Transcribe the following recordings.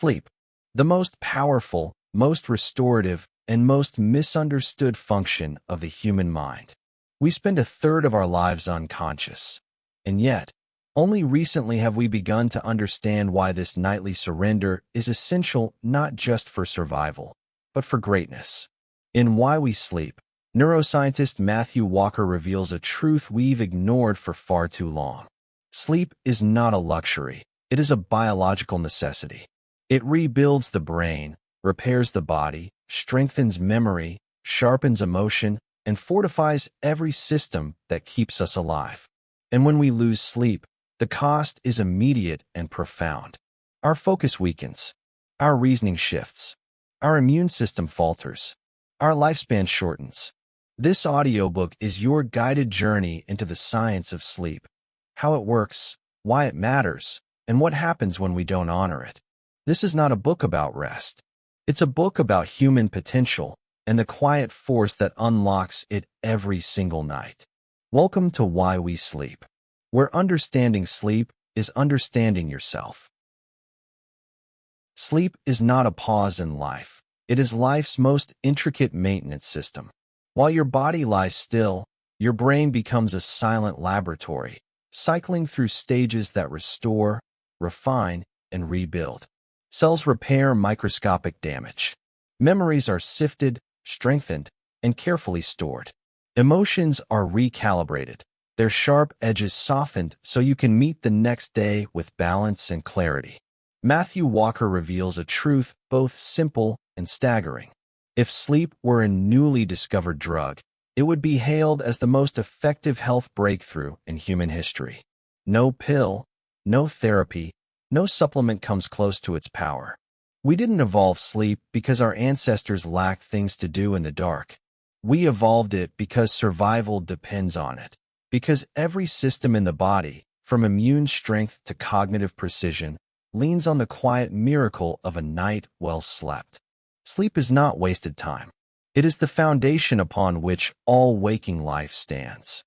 Sleep, the most powerful, most restorative, and most misunderstood function of the human mind. We spend a third of our lives unconscious, and yet, only recently have we begun to understand why this nightly surrender is essential not just for survival, but for greatness. In Why We Sleep, neuroscientist Matthew Walker reveals a truth we've ignored for far too long. Sleep is not a luxury, it is a biological necessity. It rebuilds the brain, repairs the body, strengthens memory, sharpens emotion, and fortifies every system that keeps us alive. And when we lose sleep, the cost is immediate and profound. Our focus weakens, our reasoning shifts, our immune system falters, our lifespan shortens. This audiobook is your guided journey into the science of sleep, how it works, why it matters, and what happens when we don't honor it. This is not a book about rest. It's a book about human potential and the quiet force that unlocks it every single night. Welcome to Why We Sleep, where understanding sleep is understanding yourself. Sleep is not a pause in life. It is life's most intricate maintenance system. While your body lies still, your brain becomes a silent laboratory, cycling through stages that restore, refine, and rebuild. Cells repair microscopic damage. Memories are sifted, strengthened, and carefully stored. Emotions are recalibrated, their sharp edges softened so you can meet the next day with balance and clarity. Matthew Walker reveals a truth both simple and staggering. If sleep were a newly discovered drug, it would be hailed as the most effective health breakthrough in human history. No pill, no therapy, no supplement comes close to its power. We didn't evolve sleep because our ancestors lacked things to do in the dark. We evolved it because survival depends on it. Because every system in the body, from immune strength to cognitive precision, leans on the quiet miracle of a night well slept. Sleep is not wasted time. It is the foundation upon which all waking life stands.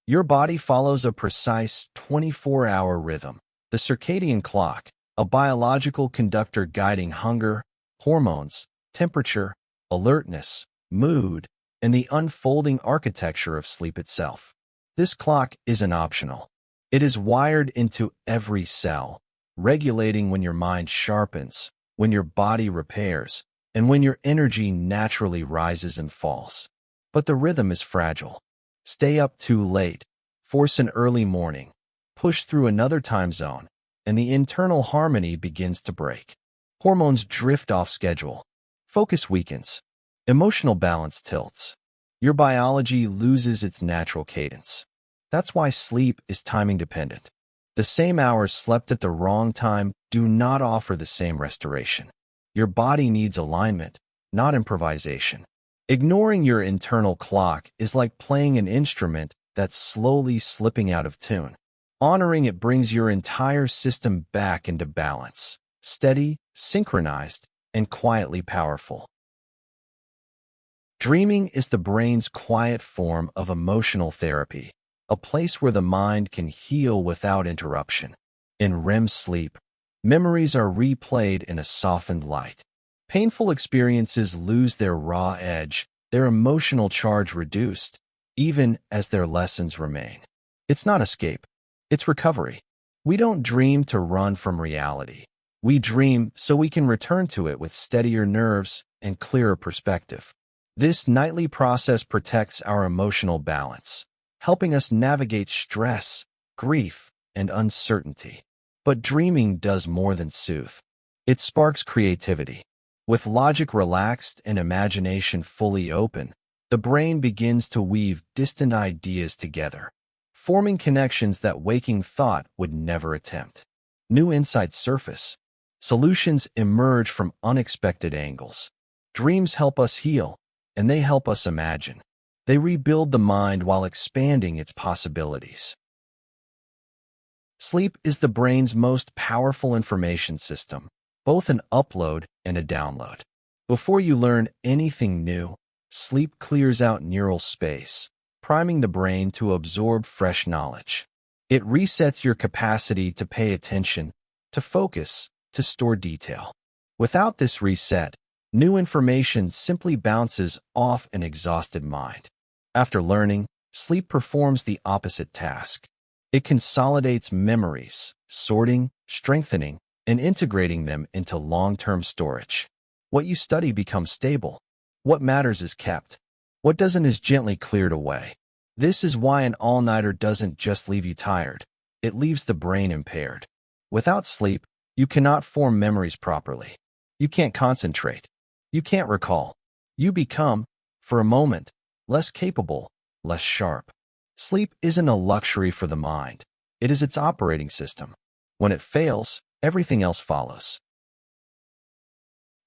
Your body follows a precise 24-hour rhythm, the circadian clock, a biological conductor guiding hunger, hormones, temperature, alertness, mood, and the unfolding architecture of sleep itself. This clock isn't optional. It is wired into every cell, regulating when your mind sharpens, when your body repairs, and when your energy naturally rises and falls. But the rhythm is fragile. Stay up too late, force an early morning, push through another time zone, and the internal harmony begins to break. Hormones drift off schedule. Focus weakens. Emotional balance tilts. Your biology loses its natural cadence. That's why sleep is timing dependent. The same hours slept at the wrong time do not offer the same restoration. Your body needs alignment, not improvisation. Ignoring your internal clock is like playing an instrument that's slowly slipping out of tune. Honoring it brings your entire system back into balance, steady, synchronized, and quietly powerful. Dreaming is the brain's quiet form of emotional therapy, a place where the mind can heal without interruption. In REM sleep, memories are replayed in a softened light. Painful experiences lose their raw edge, their emotional charge reduced, even as their lessons remain. It's not escape, it's recovery. We don't dream to run from reality. We dream so we can return to it with steadier nerves and clearer perspective. This nightly process protects our emotional balance, helping us navigate stress, grief, and uncertainty. But dreaming does more than soothe. It sparks creativity. With logic relaxed and imagination fully open, the brain begins to weave distant ideas together, forming connections that waking thought would never attempt. New insights surface. Solutions emerge from unexpected angles. Dreams help us heal, and they help us imagine. They rebuild the mind while expanding its possibilities. Sleep is the brain's most powerful information system, both an upload and a download. Before you learn anything new, sleep clears out neural space, priming the brain to absorb fresh knowledge. It resets your capacity to pay attention, to focus, to store detail. Without this reset, new information simply bounces off an exhausted mind. After learning, sleep performs the opposite task. It consolidates memories, sorting, strengthening, and integrating them into long-term storage. What you study becomes stable. What matters is kept. What doesn't is gently cleared away. This is why an all-nighter doesn't just leave you tired. It leaves the brain impaired. Without sleep, you cannot form memories properly. You can't concentrate. You can't recall. You become, for a moment, less capable, less sharp. Sleep isn't a luxury for the mind. It is its operating system. When it fails, everything else follows.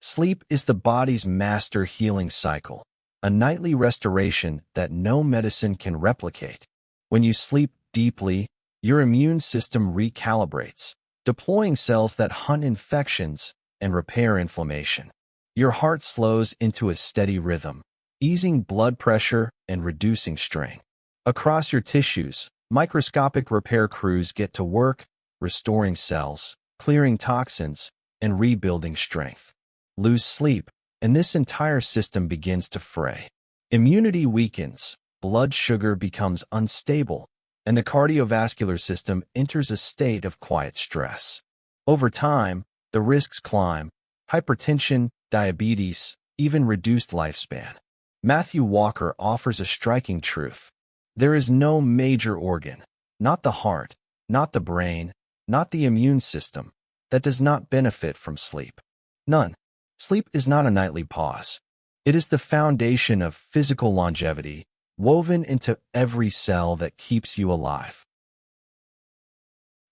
Sleep is the body's master healing cycle, a nightly restoration that no medicine can replicate. When you sleep deeply, your immune system recalibrates, deploying cells that hunt infections and repair inflammation. Your heart slows into a steady rhythm, easing blood pressure and reducing strain. Across your tissues, microscopic repair crews get to work, restoring cells, clearing toxins, and rebuilding strength. Lose sleep, and this entire system begins to fray. Immunity weakens, blood sugar becomes unstable, and the cardiovascular system enters a state of quiet stress. Over time, the risks climb: hypertension, diabetes, even reduced lifespan. Matthew Walker offers a striking truth. There is no major organ, not the heart, not the brain, not the immune system, that does not benefit from sleep. None. Sleep is not a nightly pause. It is the foundation of physical longevity, woven into every cell that keeps you alive.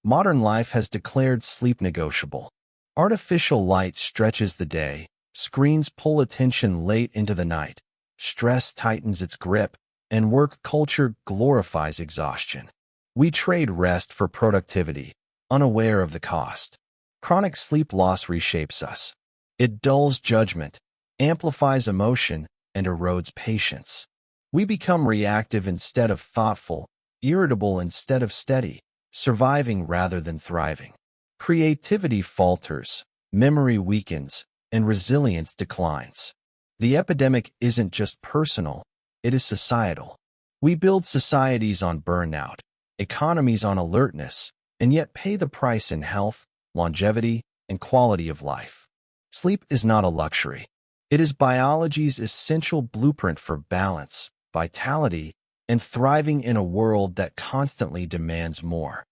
Modern life has declared sleep negotiable. Artificial light stretches the day, screens pull attention late into the night, stress tightens its grip, and work culture glorifies exhaustion. We trade rest for productivity, unaware of the cost. Chronic sleep loss reshapes us. It dulls judgment, amplifies emotion, and erodes patience. We become reactive instead of thoughtful, irritable instead of steady, surviving rather than thriving. Creativity falters, memory weakens, and resilience declines. The epidemic isn't just personal, it is societal. We build societies on burnout, economies on alertness, and yet pay the price in health, longevity, and quality of life. Sleep is not a luxury. It is biology's essential blueprint for balance, vitality, and thriving in a world that constantly demands more.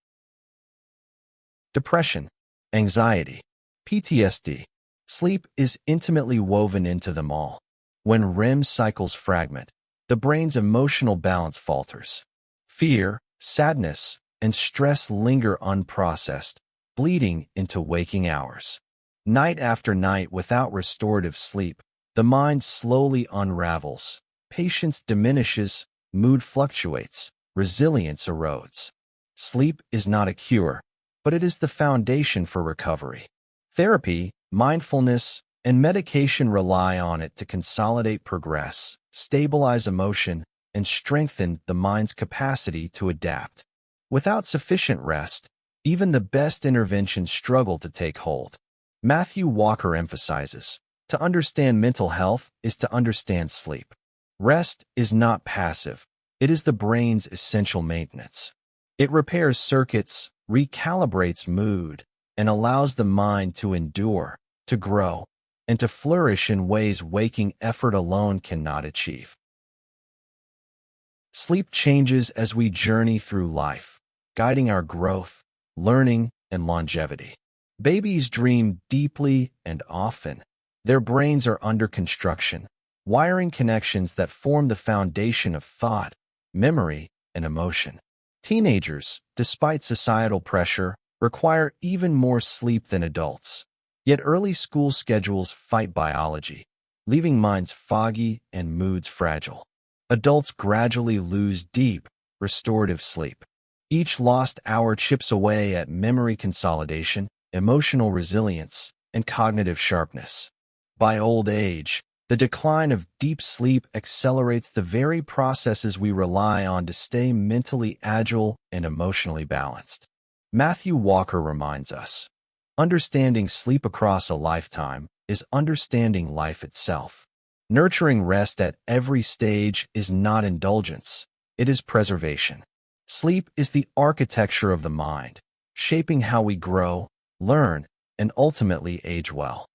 Depression, anxiety, PTSD. Sleep is intimately woven into them all. When REM cycles fragment, the brain's emotional balance falters. Fear, sadness, and stress linger unprocessed, bleeding into waking hours. Night after night without restorative sleep, the mind slowly unravels, patience diminishes, mood fluctuates, resilience erodes. Sleep is not a cure, but it is the foundation for recovery. Therapy, mindfulness, and medication rely on it to consolidate progress, stabilize emotion, and strengthen the mind's capacity to adapt. Without sufficient rest, even the best interventions struggle to take hold. Matthew Walker emphasizes, to understand mental health is to understand sleep. Rest is not passive. It is the brain's essential maintenance. It repairs circuits, recalibrates mood, and allows the mind to endure, to grow, and to flourish in ways waking effort alone cannot achieve. Sleep changes as we journey through life, guiding our growth, learning, and longevity. Babies dream deeply and often. Their brains are under construction, wiring connections that form the foundation of thought, memory, and emotion. Teenagers, despite societal pressure, require even more sleep than adults. Yet early school schedules fight biology, leaving minds foggy and moods fragile. Adults gradually lose deep, restorative sleep. Each lost hour chips away at memory consolidation, emotional resilience, and cognitive sharpness. By old age, the decline of deep sleep accelerates the very processes we rely on to stay mentally agile and emotionally balanced. Matthew Walker reminds us, Understanding sleep across a lifetime is understanding life itself. Nurturing rest at every stage is not indulgence, it is preservation. Sleep is the architecture of the mind, shaping how we grow, learn, and ultimately age well.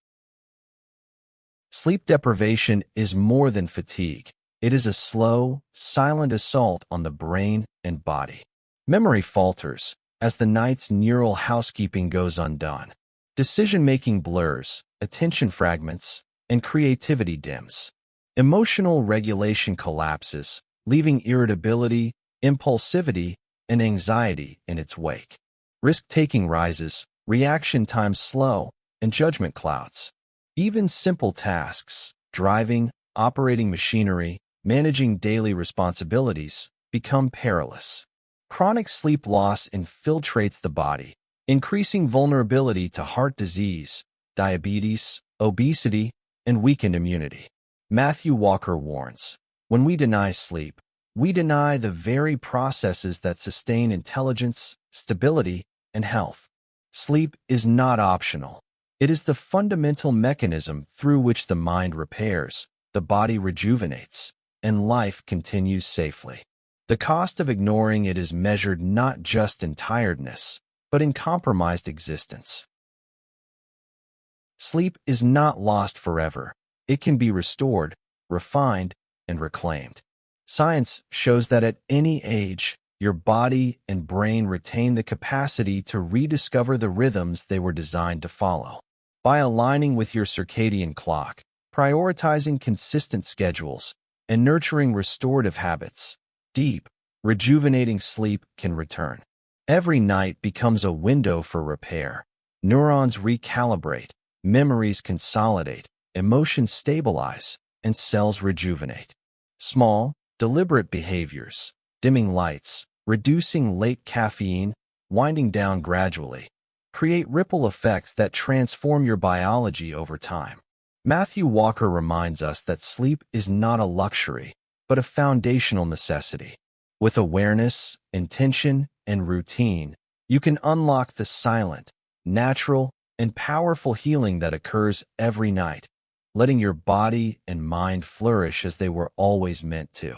Sleep deprivation is more than fatigue. It is a slow, silent assault on the brain and body. Memory falters as the night's neural housekeeping goes undone. Decision-making blurs, attention fragments, and creativity dims. Emotional regulation collapses, leaving irritability, impulsivity, and anxiety in its wake. Risk-taking rises, reaction times slow, and judgment clouds. Even simple tasks, driving, operating machinery, managing daily responsibilities, become perilous. Chronic sleep loss infiltrates the body, increasing vulnerability to heart disease, diabetes, obesity, and weakened immunity. Matthew Walker warns, when we deny sleep, we deny the very processes that sustain intelligence, stability, and health. Sleep is not optional. It is the fundamental mechanism through which the mind repairs, the body rejuvenates, and life continues safely. The cost of ignoring it is measured not just in tiredness, but in compromised existence. Sleep is not lost forever. It can be restored, refined, and reclaimed. Science shows that at any age, your body and brain retain the capacity to rediscover the rhythms they were designed to follow. By aligning with your circadian clock, prioritizing consistent schedules, and nurturing restorative habits, deep, rejuvenating sleep can return. Every night becomes a window for repair. Neurons recalibrate, memories consolidate, emotions stabilize, and cells rejuvenate. Small, deliberate behaviors, dimming lights, reducing late caffeine, winding down gradually, create ripple effects that transform your biology over time. Matthew Walker reminds us that sleep is not a luxury, but a foundational necessity. With awareness, intention, and routine, you can unlock the silent, natural, and powerful healing that occurs every night, letting your body and mind flourish as they were always meant to.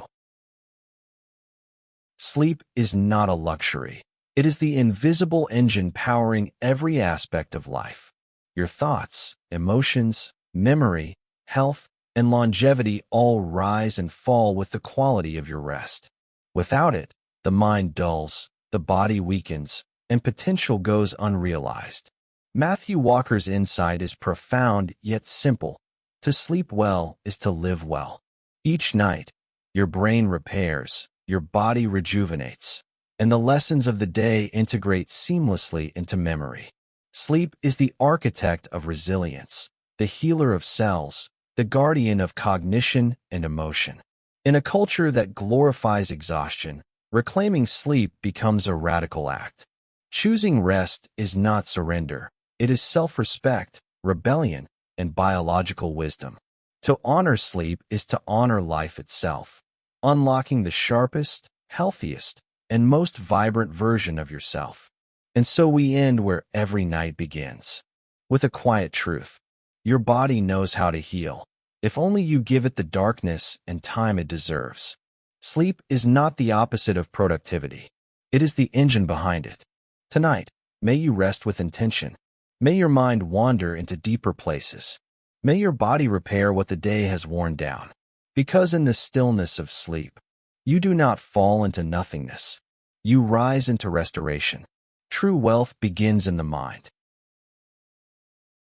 Sleep is not a luxury. It is the invisible engine powering every aspect of life. Your thoughts, emotions, memory, health, and longevity all rise and fall with the quality of your rest. Without it, the mind dulls, the body weakens, and potential goes unrealized. Matthew Walker's insight is profound yet simple. To sleep well is to live well. Each night, your brain repairs, your body rejuvenates, and the lessons of the day integrate seamlessly into memory. Sleep is the architect of resilience, the healer of cells, the guardian of cognition and emotion. In a culture that glorifies exhaustion, reclaiming sleep becomes a radical act. Choosing rest is not surrender. It is self-respect, rebellion, and biological wisdom. To honor sleep is to honor life itself, unlocking the sharpest, healthiest, and most vibrant version of yourself. And so we end where every night begins, with a quiet truth. Your body knows how to heal, if only you give it the darkness and time it deserves. Sleep is not the opposite of productivity. It is the engine behind it. Tonight, may you rest with intention. May your mind wander into deeper places. May your body repair what the day has worn down. Because in the stillness of sleep, you do not fall into nothingness. You rise into restoration. True wealth begins in the mind.